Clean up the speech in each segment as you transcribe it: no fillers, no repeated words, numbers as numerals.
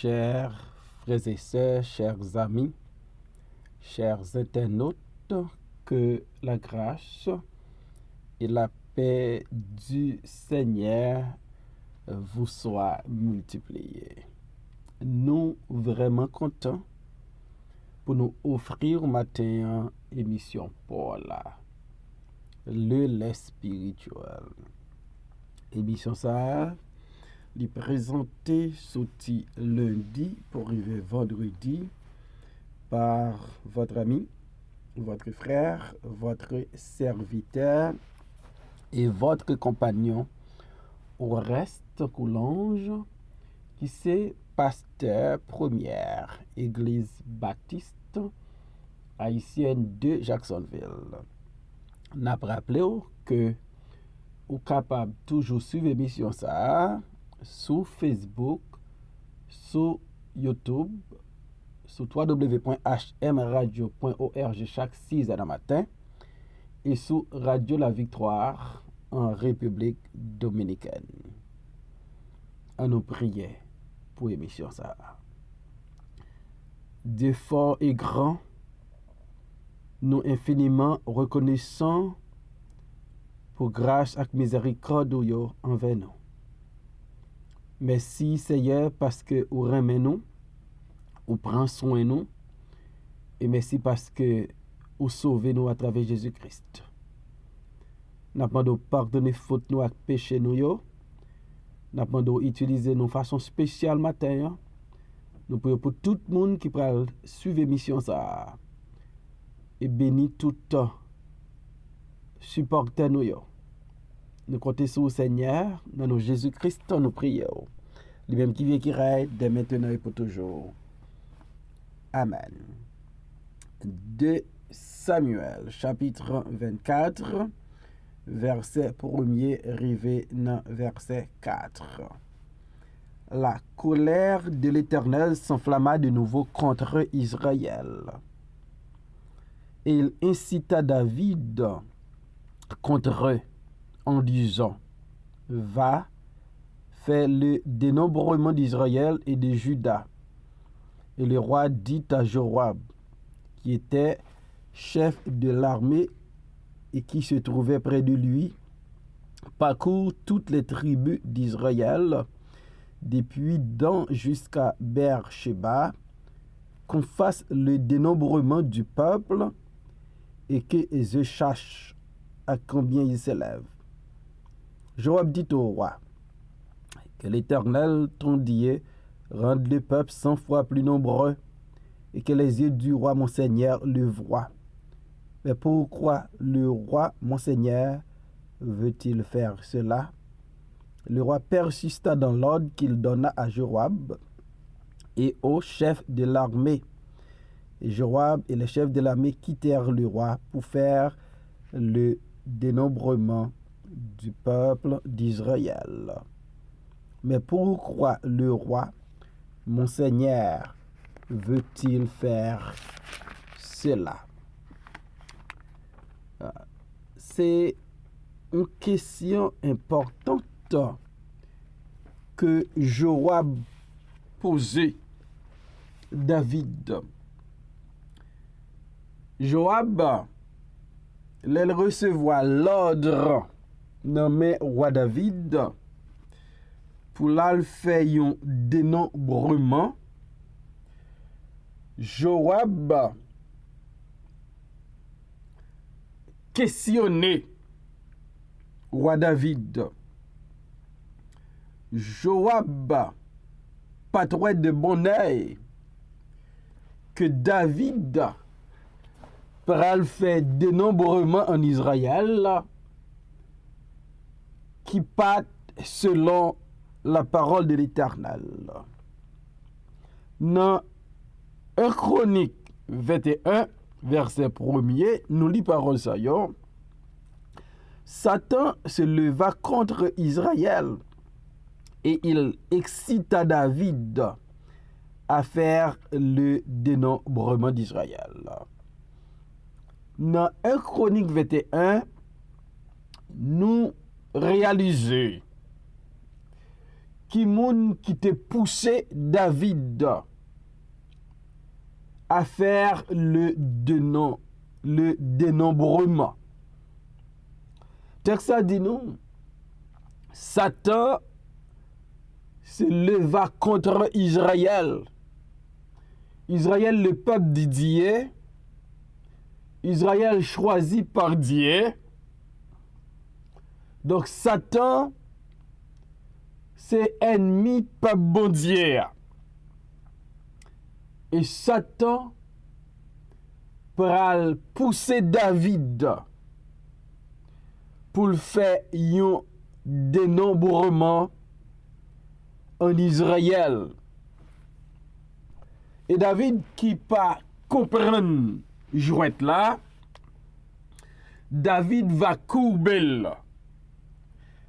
Chers frères et sœurs, chers amis, chers internautes, que la grâce et la paix du Seigneur vous soient multipliées. Nous vraiment contents pour nous offrir au matin une émission Paul, le lait spirituel. Émission ça est présentée sorti lundi pour arriver vendredi par votre ami, votre frère, votre serviteur et votre compagnon Oreste Coulange, qui c'est pasteur première Église baptiste haïtienne de Jacksonville. N'a rappelé que vous êtes capable toujours suivre l'émission ça sur Facebook, sur YouTube, sur www.hmradio.org chaque 6 h du matin et sur Radio La Victoire en République Dominicaine. On nous priait pour l'émission ça. Dieu fort et grand, nous infiniment reconnaissants pour grâce et miséricorde envers nous. Merci Seigneur parce que vous remet nous, vous prenez soin de nous, et merci parce que vous sauvez nous à travers Jésus-Christ. Nous demandons pardonner faute nous et péché nous. Nous demandons utiliser nos façon spéciale matin. Nous prions pour tout le monde qui peut suivre l'émission ça et béni tout temps. Supportez nous. Nous comptons sur le Seigneur, dans nos Jésus-Christ, nous prions. Lui-même qui vient qui règne, dès maintenant et pour toujours. Amen. 2 Samuel, chapitre 24, verset 1er, arrivé dans verset 4. La colère de l'Éternel s'enflamma de nouveau contre Israël. Et il incita David contre eux en disant: Va, fais le dénombrement d'Israël et de Juda. Et le roi dit à Joab, qui était chef de l'armée et qui se trouvait près de lui, parcours toutes les tribus d'Israël, depuis Dan jusqu'à Beersheba, qu'on fasse le dénombrement du peuple et que je cherche à combien il s'élève. Joab dit au roi: que l'Éternel, ton Dieu, rende le peuple 100 fois plus nombreux, et que les yeux du roi mon Seigneur le voient. Mais pourquoi le roi mon Seigneur veut-il faire cela? Le roi persista dans l'ordre qu'il donna à Joab et au chef de l'armée. Et Joab et les chefs de l'armée quittèrent le roi pour faire le dénombrement du peuple d'Israël. Mais pourquoi le roi, mon Seigneur, veut-il faire cela? C'est une question importante que Joab posait David. Joab, il recevoir l'ordre nommé roi David pour la faire un dénombrement. Joab questionné roi David. Joab pas trop de bon oeil que David pral faire dénombrement en Israël qui part selon la parole de l'Éternel. Dans 1 Chronique 21, verset 1er, nous lit parole ça yo. Satan se leva contre Israël et il excita David à faire le dénombrement d'Israël. Dans 1 Chronique 21, nous réalisons qui moun qui te poussé David à faire le dénombrement. Texte ça dit nous, Satan se leva contre Israël. Israël, le peuple de Dieu, Israël choisi par Dieu. Donc Satan, c'est ennemi peuple bon Dieu. Et Satan pral pousser David pour le faire un dénombrement en Israël. Et David qui pas comprendre jouette là, David va courber là.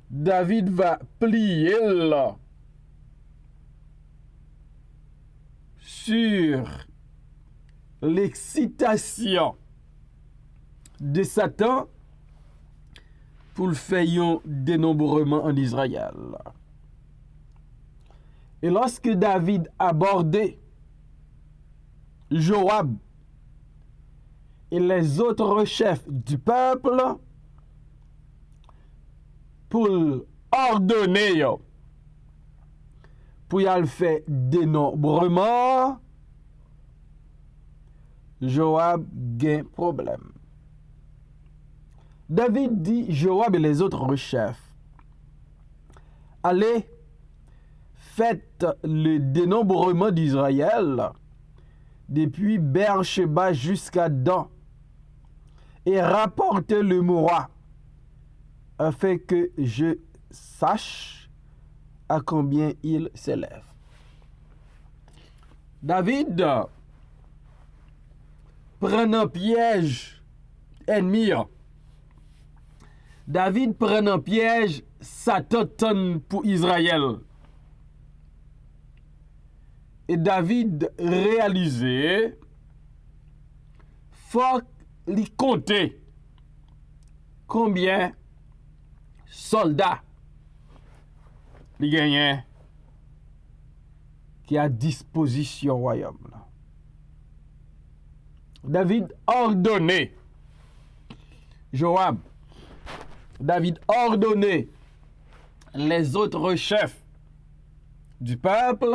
David va plier là sur l'excitation de Satan pour le faire un dénombrement en Israël. Et lorsque David abordait Joab et les autres chefs du peuple pour ordonner pour y aller faire dénombrement, Joab gagne problème. David dit Joab et les autres chefs, allez, faites le dénombrement d'Israël depuis Beersheba jusqu'à Dan et rapportez le moi afin que je sache à combien il s'élève. David prend un piège ennemi. David prend un piège Satan pour Israël. Et David réalisé, faut lui compter combien soldats il gagnait qui à disposition royaume. David ordonné, Joab, David ordonné les autres chefs du peuple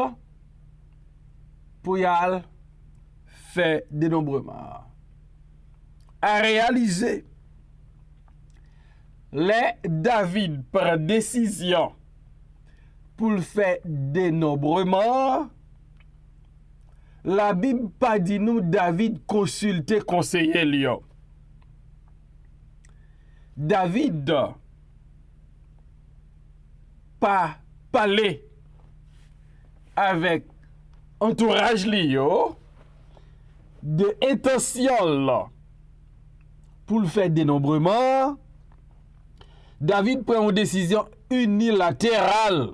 pour y aller faire dénombrement. À réaliser, les David prend décision pour le faire dénombrement. La Bible pas dit nous David consulter conseiller Lyon. David pas parler avec entourage Lyon de intention pour le faire dénombrement. David prend une décision unilatérale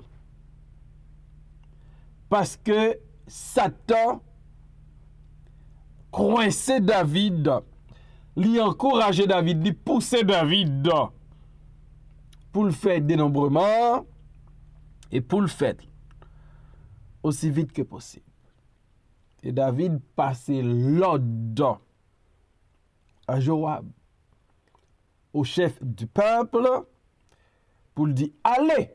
parce que Satan coincé David, lui encourageait David, lui poussait David pour le faire dénombrement et pour le faire aussi vite que possible. Et David passait l'ordre à Joab, au chef du peuple, pour lui dire, allez,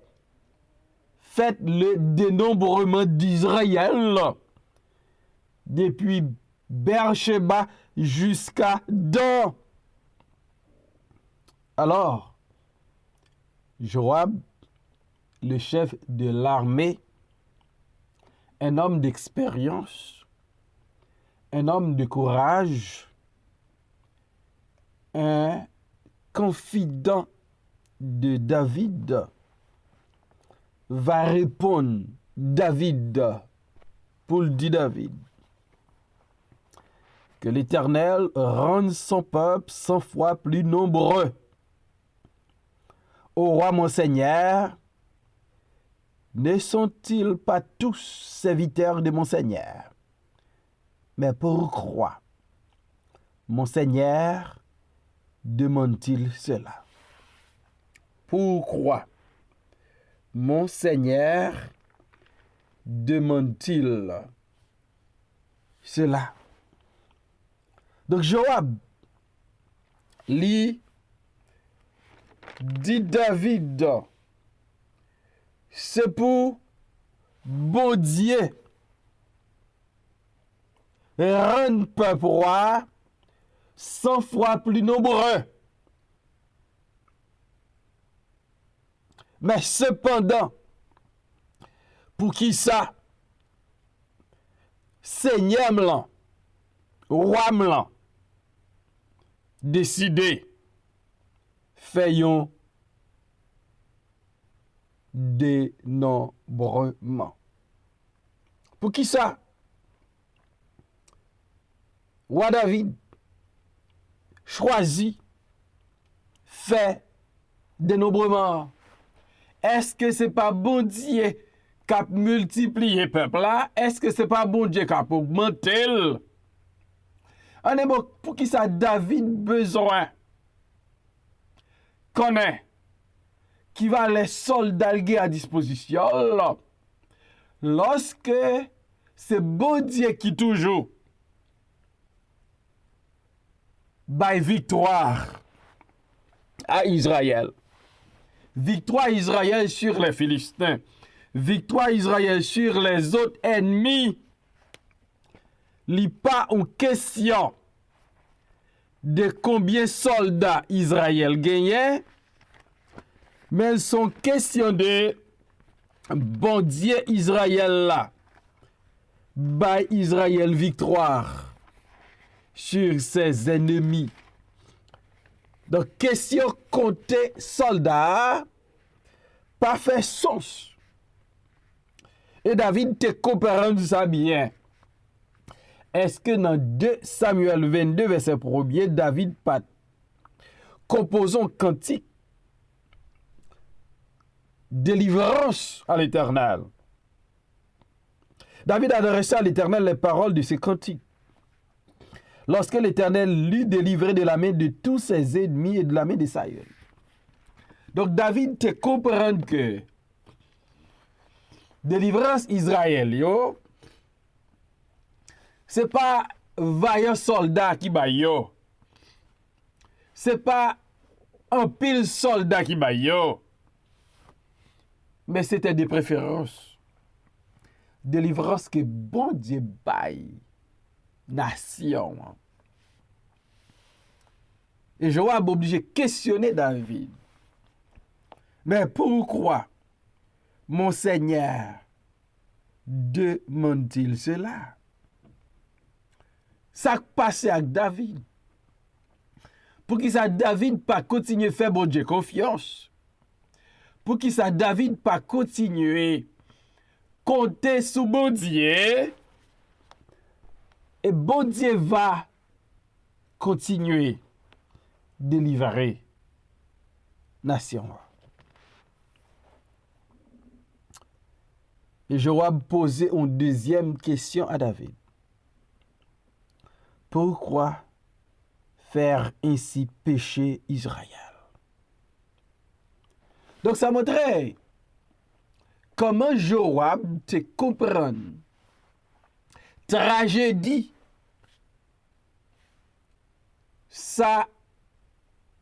faites le dénombrement d'Israël depuis Beersheba jusqu'à Dan. Alors, Joab, le chef de l'armée, un homme d'expérience, un homme de courage, un confident de David, va répondre David pour le dire David. Que l'Éternel rende son peuple 100 fois plus nombreux. Ô roi mon Seigneur, ne sont-ils pas tous serviteurs de mon Seigneur? Mais pourquoi mon Seigneur demande-t-il cela? Pourquoi mon Seigneur demande-t-il cela? Donc Joab lui dit David, c'est pour bon Dieu rendre peuple roi 100 fois plus nombreux. Mais cependant, pour qui ça? Seigneur m'lan, roi m'lan, décidé, faisons dénombrement. Pour qui ça? Roi David choisit, fait dénombrement. Est-ce que c'est pas bon Dieu qui a multiplié le peuple là? Est-ce que c'est pas bon Dieu qui a augmenté? On est bon, pour qui ça David besoin connaît qui va les soldats à disposition là. Lorsque c'est bon Dieu qui toujours baille victoire à Israël. Victoire Israël sur les Philistins. Victoire Israël sur les autres ennemis. Li pas en question de combien soldats Israël gagnait, mais ils sont question de bon Dieu Israël là. By Israël victoire sur ses ennemis. Donc, question compter soldats, pas fait sens. Et David te comprend ça bien. Est-ce que dans 2 Samuel 22, verset 1er, David pas composons cantique, délivrance à l'Éternel. David adressa à l'Éternel les paroles de ses cantiques. Lorsque l'Éternel l'eut délivré de la main de tous ses ennemis et de la main de Saül. Donc David te comprend que délivrance Israël, yo, c'est pas vaillant soldat qui ba yo. C'est pas un pile soldat qui ba yo. Mais c'était des préférences. Délivrance que bon Dieu baille nation. Et Joab obligé de questionner David. Mais pourquoi mon Seigneur demande-t-il cela? Ça passe avec David. Pour qui ça David pas continuer faire bon Dieu confiance? Pour qui ça David pas continuer compter sur bon Dieu? Et bon Dieu va continuer délivrer nation. Et Joab posait une deuxième question à David. Pourquoi faire ainsi pécher Israël? Donc ça montrait comment Joab te comprend tragédie, ça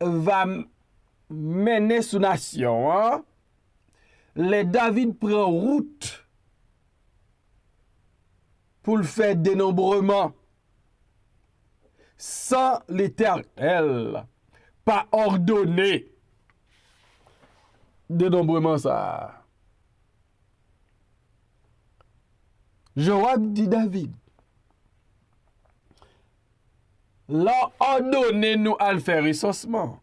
va mener sous nation. Hein? Les David prend route pour le faire dénombrement. Sans l'Éternel, pas ordonné dénombrement ça. Joab dit David, là, ordonnez-nous à le faire recensement.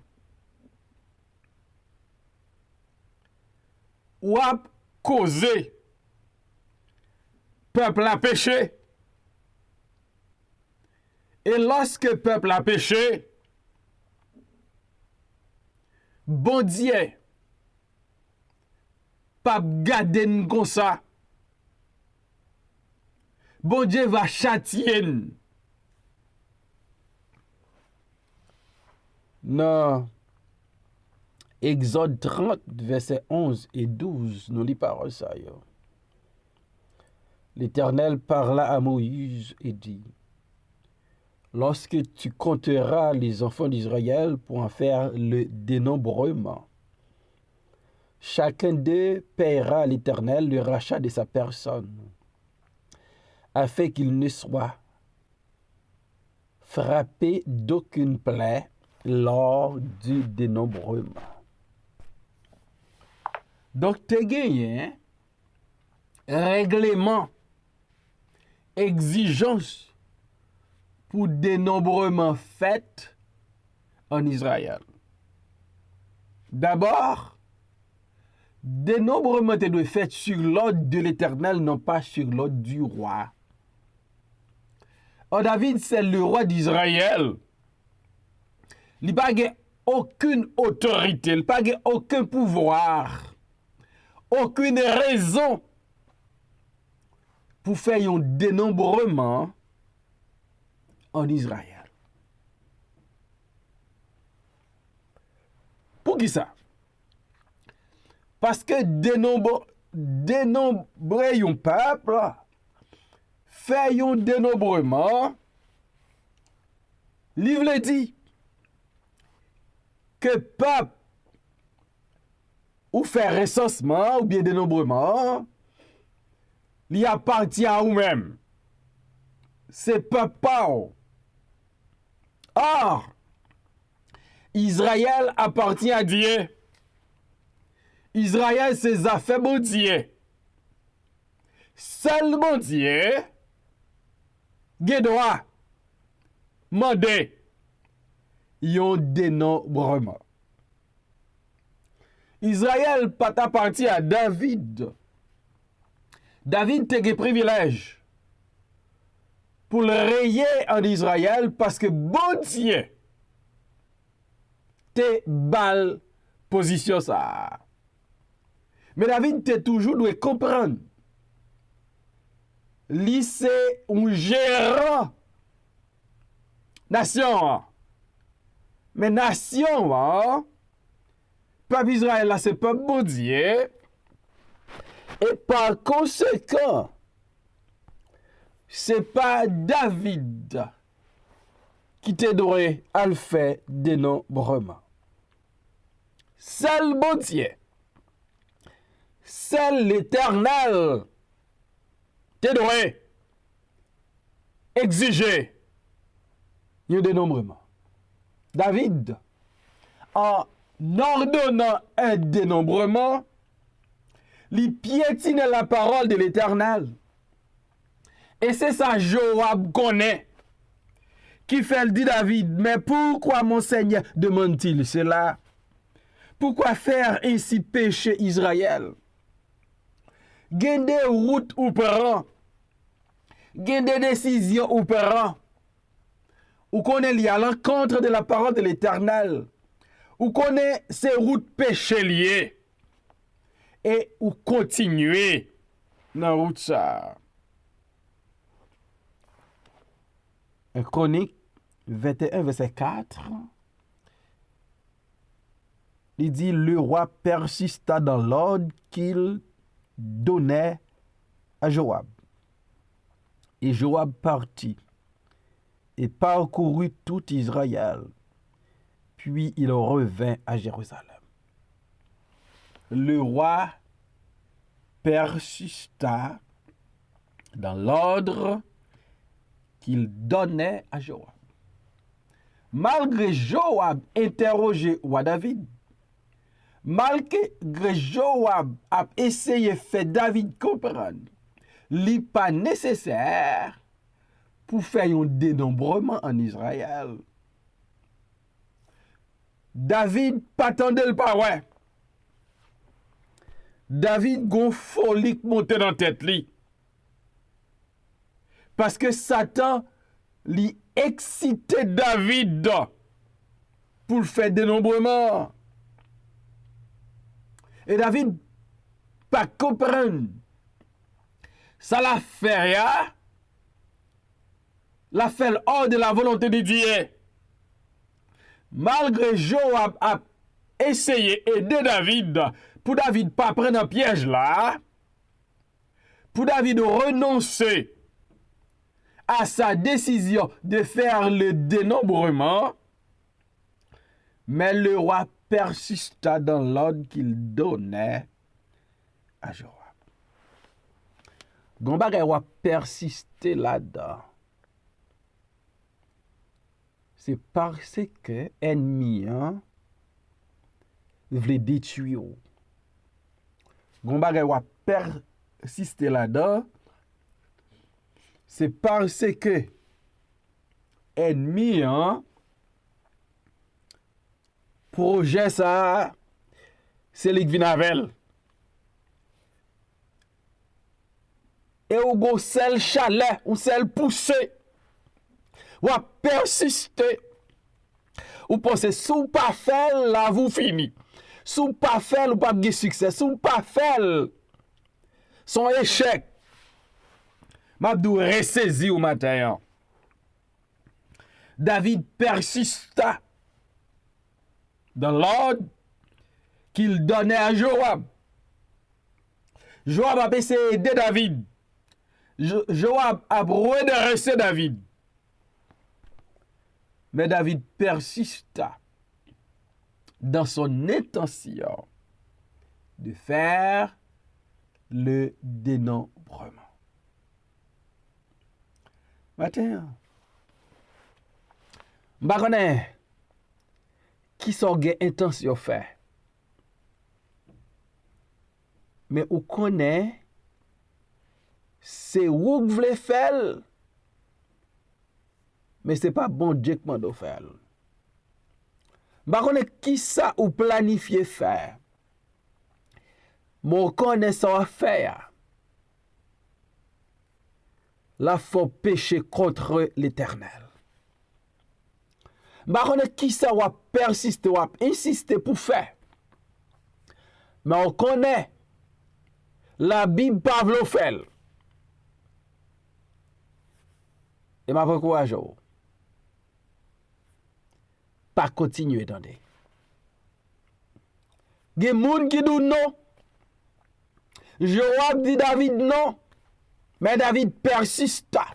Ou à causer, peuple a péché. Et lorsque le peuple a péché, bon Dieu, pas garder comme ça. Bon Dieu va châtier. Non. Exode 30, verset 11 et 12, nous lisons parole ça. Yo. l'Éternel parla à Moïse et dit, lorsque tu compteras les enfants d'Israël pour en faire le dénombrement, chacun d'eux paiera à l'Éternel le rachat de sa personne, afin qu'il ne soit frappé d'aucune plaie lors du dénombrement. Donc, tu as gagné règlement, exigence pour dénombrement fait en Israël. D'abord, dénombrement doit fait sur l'ordre de l'Éternel, non pas sur l'ordre du roi. Or, David, c'est le roi d'Israël. Il n'a pas aucune autorité, il n'a pas aucun pouvoir, aucune raison pour faire un dénombrement en Israël. Pour qui ça? Parce que dénombrer un peuple, faire un dénombrement, le livre dit que peuple ou faire recensement ou bien dénombrement, il appartient à vous-même. C'est peuple pas. Or, Israël appartient à Dieu. Israël, c'est affaires de Dieu. Seulement Dieu, il doit demander un dénombrement. Israël pas appartient à David. David a un privilège pour le rayer en Israël parce que bon Dieu te bal position ça. Mais David te toujours doit comprendre. Lui c'est un gérant nation. Mais nation, peuple Israël là c'est pas bon Dieu. Et par conséquent, c'est pas David qui t'aiderait à le faire dénombrement. Seul bon Dieu, seul l'Éternel t'aiderait exiger un dénombrement. David, en ordonnant un dénombrement, il piétine la parole de l'Éternel. Et c'est ça Joab connaît. Qui fait le dit David, mais pourquoi mon Seigneur demande-t-il cela? Pourquoi faire ainsi pécher Israël? Gain des routes ou parents, gain des décisions ou parents, ou connaît lié à l'encontre de la parole de l'Éternel, ou connaît ces routes péché liées, et ou continuer dans la route ça. Chronique 21, verset 4, il dit, le roi persista dans l'ordre qu'il donnait à Joab. Et Joab partit et parcourut tout Israël. Puis il revint à Jérusalem. Le roi persista dans l'ordre qu'il donnait à Joab. Malgré Joab interrogé roi David, malgré Joab a essayé de faire David comprendre, il n'est pas nécessaire pour faire un dénombrement en Israël. David pas attendait le pas ouais. David gon folie monter dans tête li. Parce que Satan li excité David pour le faire dénombrement. Et David pas comprendre. Ça l'a fait l'a fait hors de la volonté de Dieu. Malgré Joab a essayé d'aider David, pour David pas prendre un piège là, pour David renoncer à sa décision de faire le dénombrement, mais le roi persista dans l'ordre qu'il donnait à Joab. Gon bagay roi persister là-dedans. C'est parce que ennemi vle détruire. Gon bagay roi persister là-dedans. C'est parce que ennemi projet ça c'est li vinn avec. Et ou go sel chalet, ou sel poussé. Ou a persister. Ou pense sou pas faire la vous fini. Sou pas faire ou pas de succès, sou pas faire son échec. M'abdou ressaisi au matin. David persista dans l'ordre qu'il donnait à Joab. Joab a essayé d'aider David. Joab a redressé David. Mais David persista dans son intention de faire le dénombrement. Matin, je connais qui sont gen intention faire. Mais ou connaît c'est ou que vle faire. Mais c'est pas bon Dieu qui m'a faire. Je connais qui ça ou planifier faire. Mon connaissant faire. La faut pécher contre l'Éternel. Je connais qui ça ou persister ou insister pour faire. Mais on connaît la Bible pas vle faire. Et m'a encourage pas continuer dans des. Gen moun qui dit non. Joab dit David non. Mais David persista.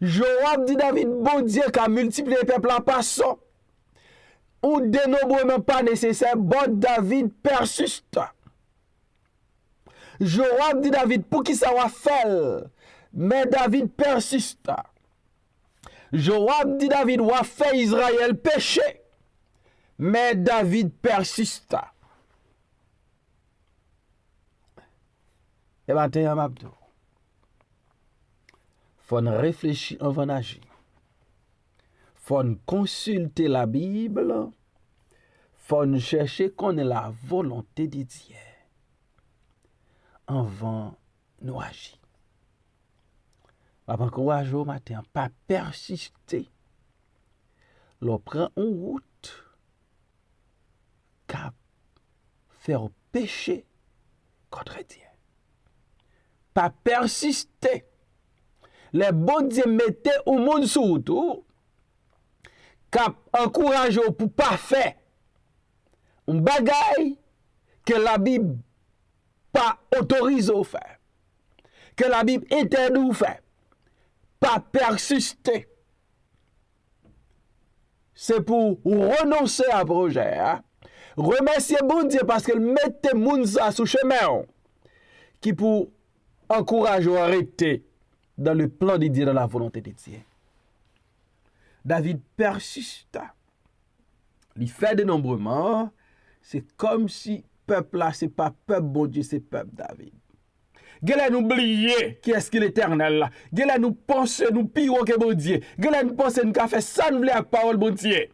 Joab dit David, bon Dieu, qui a multiplié le peuple en passant. Ou dénombrement pas nécessaire, bon David persista. Joab dit David, pour qui ça va faire? Mais David persista. Joab dit David, va faire Israël péché. Mais David persista. Et maintenant, Mabdou. Faut réfléchir avant d'agir. Faut consulter la Bible. Faut chercher qu'on ait la volonté de Dieu avant nous agir. Avant qu'on agisse au matin, pas persister. L'on prend une route cap faire péché contre Dieu. Pas persister. Les bons dieux mettaient au monde sous tout. Cap encourage pour pas faire un bagay que la Bible pas autorise au faire. Que la Bible interdit au faire. Pas persister. C'est pour renoncer à projet. Remercier bon Dieu parce qu'il mette moun sa sous chemin qui pour encourager ou arrêter dans le plan de Dieu, dans la volonté de Dieu. David persista. Il fait dénombrement. C'est comme si peuple là, c'est pas peuple bon Dieu, c'est peuple David. Gela nous oublier qui est-ce qu'il est éternel là. Gela nous penser nous pire que bon Dieu. Gela nous penser nous faire ça nous la parole bon Dieu.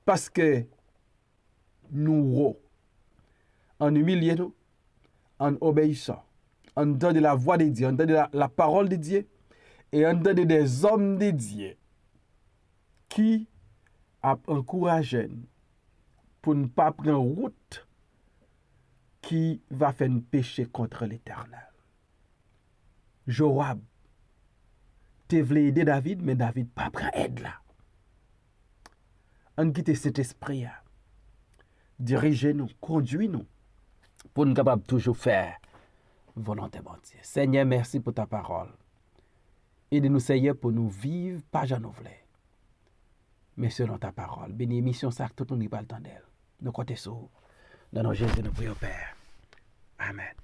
Parce que nous en humiliant nous, en obéissant, en donnant la voix de Dieu, en donnant la parole de Dieu et en donnant des hommes de Dieu qui a encouragé pour ne pas prendre route qui va faire un péché contre l'Éternel. Joab te voulait aider David, mais David pas prend aide là. On quitte cet esprit là. Dirigez-nous, conduis-nous pour nous capables toujours faire volonté bon Dieu. Seigneur, merci pour ta parole. Aide-nous, Seigneur, pour nous vivre, pas j'en voulais, mais selon ta parole. Bénis l'émission, ça, tout le monde n'est pas le temps d'elle. Nous comptons sur. Dans nos Jésus, nous prions, Père. Amen.